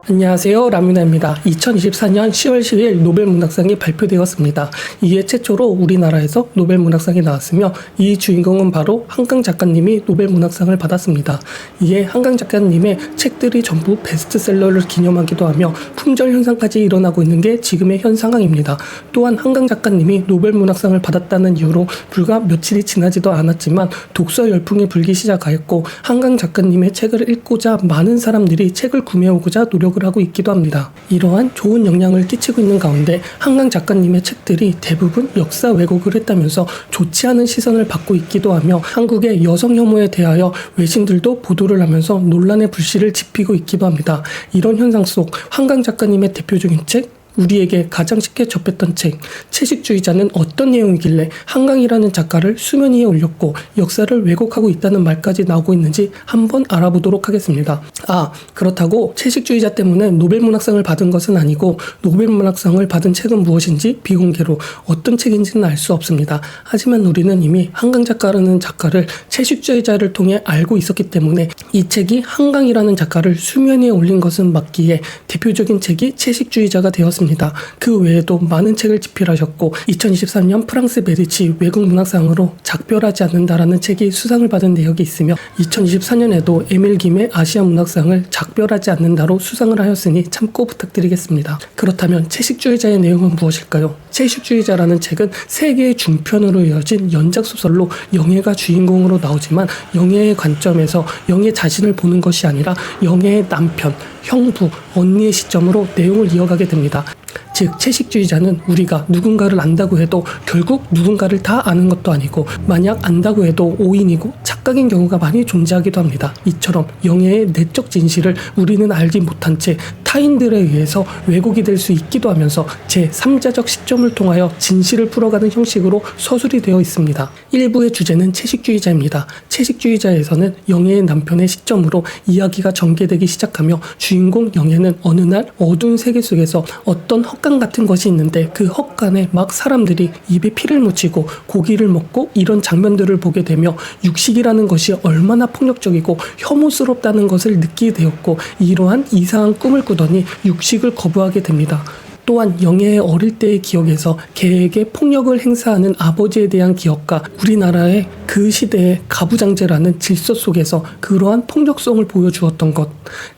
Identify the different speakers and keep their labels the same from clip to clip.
Speaker 1: 안녕하세요, 라뮤나입니다. 2024년 10월 10일 노벨문학상이 발표되었습니다. 이해 최초로 우리나라에서 노벨문학상이 나왔으며 이 주인공은 바로 한강 작가님이 노벨문학상을 받았습니다. 이에 한강 작가님의 책들이 전부 베스트셀러를 기념하기도 하며 품절 현상까지 일어나고 있는 게 지금의 현 상황입니다. 또한 한강 작가님이 노벨문학상을 받았다는 이유로 불과 며칠이 지나지도 않았지만 독서 열풍이 불기 시작하였고, 한강 작가님의 책을 읽고자 많은 사람들이 책을 구매하고자 노력을 하고 있기도 합니다. 이러한 좋은 영향을 끼치고 있는 가운데 한강 작가님의 책들이 대부분 역사 왜곡을 했다면서 좋지 않은 시선을 받고 있기도 하며, 한국의 여성 혐오에 대하여 외신들도 보도를 하면서 논란의 불씨를 지피고 있기도 합니다. 이런 현상 속 한강 작가님의 대표적인 책, 우리에게 가장 쉽게 접했던 책, 채식주의자는 어떤 내용이길래 한강이라는 작가를 수면 위에 올렸고 역사를 왜곡하고 있다는 말까지 나오고 있는지 한번 알아보도록 하겠습니다. 그렇다고 채식주의자 때문에 노벨문학상을 받은 것은 아니고, 노벨문학상을 받은 책은 무엇인지 비공개로 어떤 책인지는 알 수 없습니다. 하지만 우리는 이미 한강 작가라는 작가를 채식주의자를 통해 알고 있었기 때문에 이 책이 한강이라는 작가를 수면 위에 올린 것은 맞기에 대표적인 책이 채식주의자가 되었습니다. 그 외에도 많은 책을 집필하셨고, 2023년 프랑스 메디치 외국 문학상으로 작별하지 않는다라는 책이 수상을 받은 내역이 있으며, 2024년에도 에밀 김의 아시아 문학상을 작별하지 않는다로 수상을 하였으니 참고 부탁드리겠습니다. 그렇다면 채식주의자의 내용은 무엇일까요? 채식주의자라는 책은 세 개의 중편으로 이어진 연작소설로 영애가 주인공으로 나오지만, 영애의 관점에서 영애 자신을 보는 것이 아니라 영애의 남편, 형부, 언니의 시점으로 내용을 이어가게 됩니다. 즉, 채식주의자는 우리가 누군가를 안다고 해도 결국 누군가를 다 아는 것도 아니고, 만약 안다고 해도 오인이고 착각인 경우가 많이 존재하기도 합니다. 이처럼 영예의 내적 진실을 우리는 알지 못한 채 타인들에 의해서 왜곡이 될 수 있기도 하면서 제3자적 시점을 통하여 진실을 풀어가는 형식으로 서술이 되어 있습니다. 1부의 주제는 채식주의자입니다. 채식주의자에서는 영예의 남편의 시점으로 이야기가 전개되기 시작하며, 주인공 영예는 어느 날 어두운 세계 속에서 어떤 헛간 같은 것이 있는데, 그 헛간에 막 사람들이 입에 피를 묻히고 고기를 먹고 이런 장면들을 보게 되며, 육식이라는 것이 얼마나 폭력적이고 혐오스럽다는 것을 느끼게 되었고, 이러한 이상한 꿈을 꾸더니 육식을 거부하게 됩니다. 또한 영예의 어릴 때의 기억에서 개에게 폭력을 행사하는 아버지에 대한 기억과 우리나라의 그 시대의 가부장제라는 질서 속에서 그러한 폭력성을 보여주었던 것,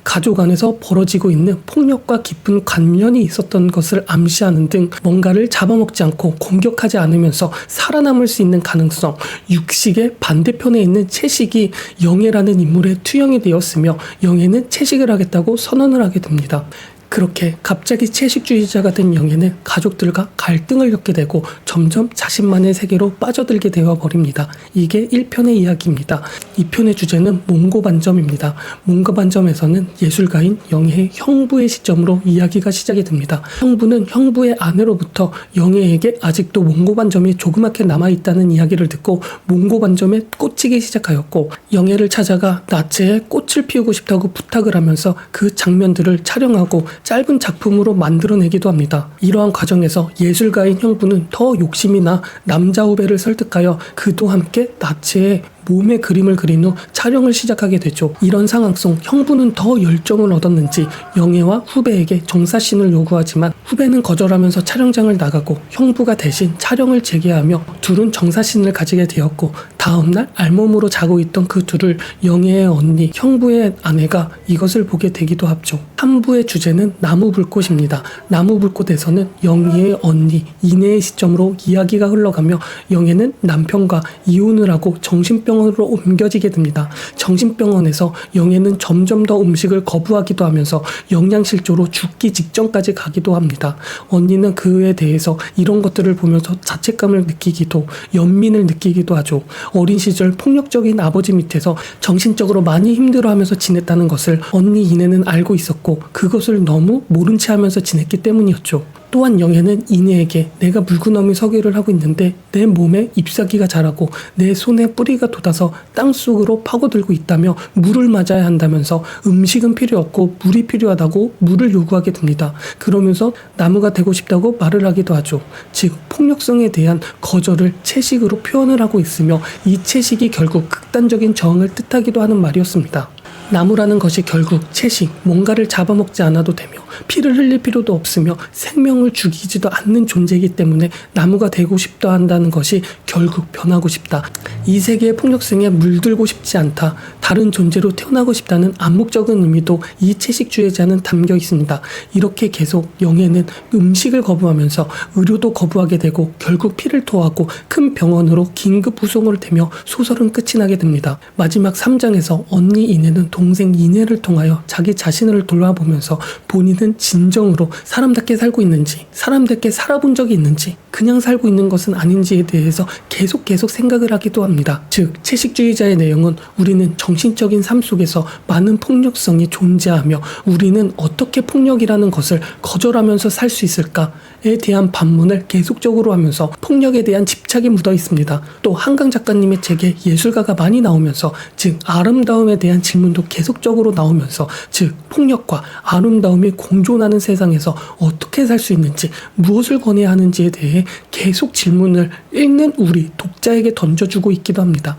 Speaker 1: 가족 안에서 벌어지고 있는 폭력과 깊은 관련이 있었던 것을 암시하는 등 뭔가를 잡아먹지 않고 공격하지 않으면서 살아남을 수 있는 가능성, 육식의 반대편에 있는 채식이 영예라는 인물의 투영이 되었으며, 영예는 채식을 하겠다고 선언을 하게 됩니다. 그렇게 갑자기 채식주의자가 된 영예는 가족들과 갈등을 겪게 되고 점점 자신만의 세계로 빠져들게 되어버립니다. 이게 1편의 이야기입니다. 2편의 주제는 몽고반점입니다. 몽고반점에서는 예술가인 영예의 형부의 시점으로 이야기가 시작이 됩니다. 형부는 형부의 아내로부터 영예에게 아직도 몽고반점이 조그맣게 남아있다는 이야기를 듣고 몽고반점에 꽂히기 시작하였고, 영예를 찾아가 나체에 꽃을 피우고 싶다고 부탁을 하면서 그 장면들을 촬영하고 짧은 작품으로 만들어내기도 합니다. 이러한 과정에서 예술가인 형부는 더 욕심이 나 남자 후배를 설득하여 그도 함께 나체의 몸의 그림을 그린 후 촬영을 시작하게 되죠. 이런 상황 속 형부는 더 열정을 얻었는지 영예와 후배에게 정사신을 요구하지만, 후배는 거절하면서 촬영장을 나가고 형부가 대신 촬영을 재개하며 둘은 정사신을 가지게 되었고, 다음날 알몸으로 자고 있던 그 둘을 영예의 언니, 형부의 아내가 이것을 보게 되기도 하죠. 3부의 주제는 나무불꽃입니다. 나무불꽃에서는 영예의 언니, 이내의 시점으로 이야기가 흘러가며, 영예는 남편과 이혼을 하고 정신병원으로 옮겨지게 됩니다. 정신병원에서 영예는 점점 더 음식을 거부하기도 하면서 영양실조로 죽기 직전까지 가기도 합니다. 언니는 그에 대해서 이런 것들을 보면서 자책감을 느끼기도, 연민을 느끼기도 하죠. 어린 시절 폭력적인 아버지 밑에서 정신적으로 많이 힘들어하면서 지냈다는 것을 언니 이내는 알고 있었고, 그것을 너무 모른 채 하면서 지냈기 때문이었죠. 또한 영예는 이내에게 내가 물구나무 서기를 하고 있는데 내 몸에 잎사귀가 자라고 내 손에 뿌리가 돋아서 땅속으로 파고들고 있다며 물을 맞아야 한다면서 음식은 필요 없고 물이 필요하다고 물을 요구하게 됩니다. 그러면서 나무가 되고 싶다고 말을 하기도 하죠. 즉, 폭력성에 대한 거절을 채식으로 표현을 하고 있으며, 이 채식이 결국 극단적인 저항을 뜻하기도 하는 말이었습니다. 나무라는 것이 결국 채식, 뭔가를 잡아먹지 않아도 되며 피를 흘릴 필요도 없으며 생명을 죽이지도 않는 존재이기 때문에 나무가 되고 싶다 한다는 것이 결국 변하고 싶다. 이 세계의 폭력성에 물들고 싶지 않다. 다른 존재로 태어나고 싶다는 암묵적인 의미도 이 채식주의자는 담겨 있습니다. 이렇게 계속 영애는 음식을 거부하면서 의료도 거부하게 되고 결국 피를 토하고 큰 병원으로 긴급 후송을 되며 소설은 끝이 나게 됩니다. 마지막 3장에서 언니 이내는 동생 이내를 통하여 자기 자신을 돌아보면서 본인은 진정으로 사람답게 살고 있는지, 사람답게 살아본 적이 있는지, 그냥 살고 있는 것은 아닌지에 대해서 계속 생각을 하기도 합니다. 즉 채식주의자의 내용은 우리는 정신적인 삶 속에서 많은 폭력성이 존재하며 우리는 어떻게 폭력이라는 것을 거절하면서 살 수 있을까에 대한 반문을 계속적으로 하면서 폭력에 대한 집착이 묻어 있습니다. 또 한강 작가님의 책에 예술가가 많이 나오면서 즉 아름다움에 대한 질문도 계속적으로 나오면서 즉 폭력과 아름다움이 공존하는 세상에서 어떻게 살 수 있는지, 무엇을 권해야 하는지에 대해 계속 질문을 읽는 우리 독자에게 던져주고 있기도 합니다.